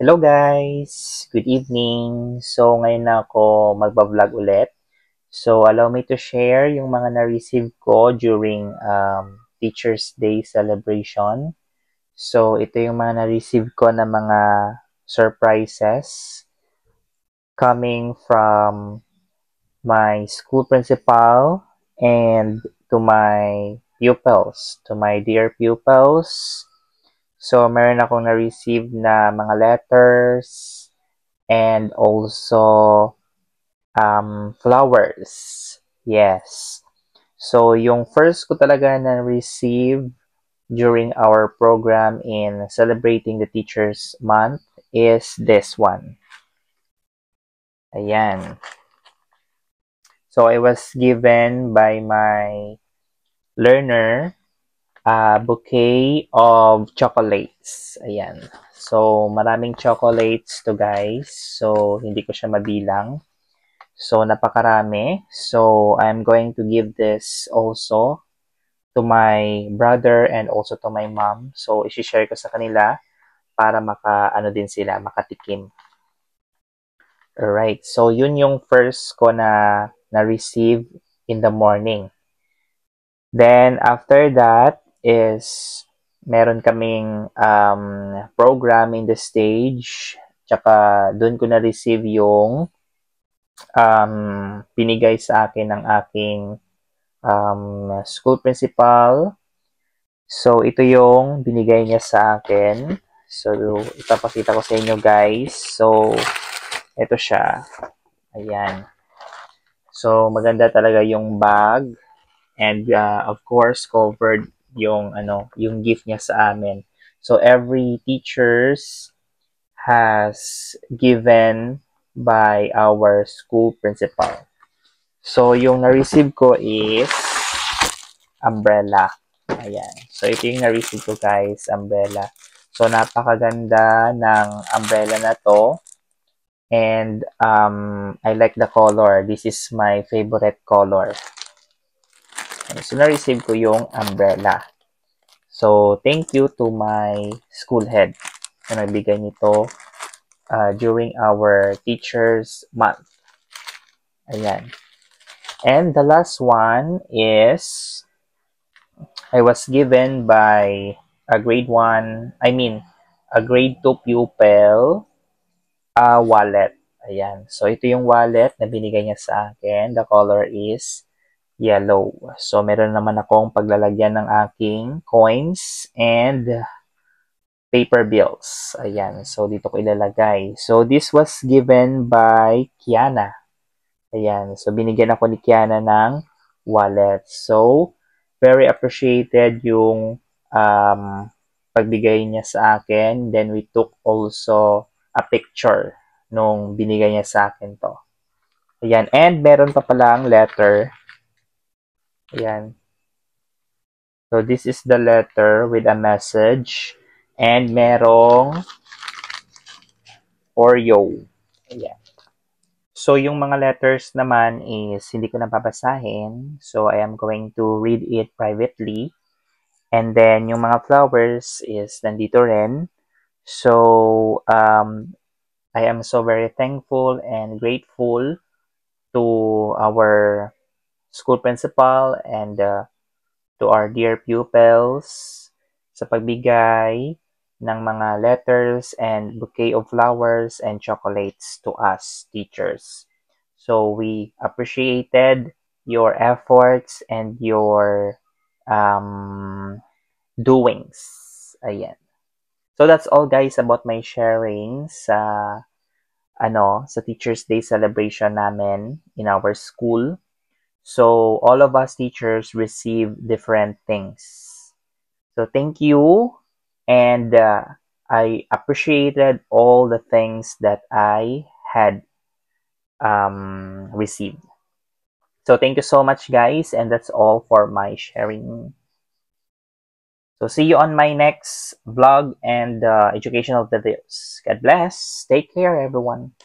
Hello guys! Good evening! So ngayon na ako magbablog ulit. So allow me to share yung mga na-receive ko during Teacher's Day celebration. So ito yung mga na-receive ko na mga surprises coming from my school principal and to my pupils, to my dear pupils. So meron akong na-receive na mga letters and also flowers. Yes. So, yung first ko talaga na receive during our program in celebrating the Teachers Month is this one. Ayan. So, I was given by my learner a bouquet of chocolates. Ayan. So, maraming chocolates to guys. So, hindi ko siya mabilang. So, napakarami. So, I'm going to give this also to my brother and also to my mom. So, isi-share ko sa kanila para maka-ano din sila, makatikim. Alright. So, yun yung first ko na-receive in the morning. Then, after that is meron kaming program in the stage. Tsaka, dun ko na-receive yung binigay sa akin ng aking school principal. So, ito yung binigay niya sa akin. So, ipapakita ko sa inyo guys. So, ito siya. Ayan. So, maganda talaga yung bag. And, of course, covered yung, yung gift niya sa amin. So, every teachers has given by our school principal. So, yung na-receive ko is umbrella. Ayan. So, ito yung na-receive ko guys, umbrella. So, napakaganda ng umbrella na to. And, I like the color. This is my favorite color. So, na-receive ko yung umbrella. So, thank you to my school head na nagbigay nito during our Teachers Month. Ayan. And the last one is I was given by a grade 1, a grade 2 pupil, a wallet. Ayan. So, ito yung wallet na binigay niya sa akin. The color is yellow. So, meron naman akong paglalagyan ng aking coins and paper bills. Ayan. So, dito ko ilalagay. So, this was given by Kiana. Ayan. So, binigyan ako ni Kiana ng wallet. So, very appreciated yung pagbigay niya sa akin. Then, we took also a picture nung binigay niya sa akin to. Ayan. And, meron pa palang letter. Ayan. So, this is the letter with a message. And, merong Oreo. Ayan. So, yung mga letters naman is hindi ko na babasahin. So, I am going to read it privately. And then, yung mga flowers is nandito rin. So, I am so very thankful and grateful to our school principal and to our dear pupils sa pagbigay ng mga letters and bouquet of flowers and chocolates to us teachers. So we appreciated your efforts and your doings. Ayan. So that's all guys about my sharing sa Teachers Day celebration namin in our school. So all of us teachers receive different things. So thank you, and I appreciated all the things that I had received. So thank you so much guys, and that's all for my sharing. So see you on my next vlog and educational videos. God bless. Take care everyone.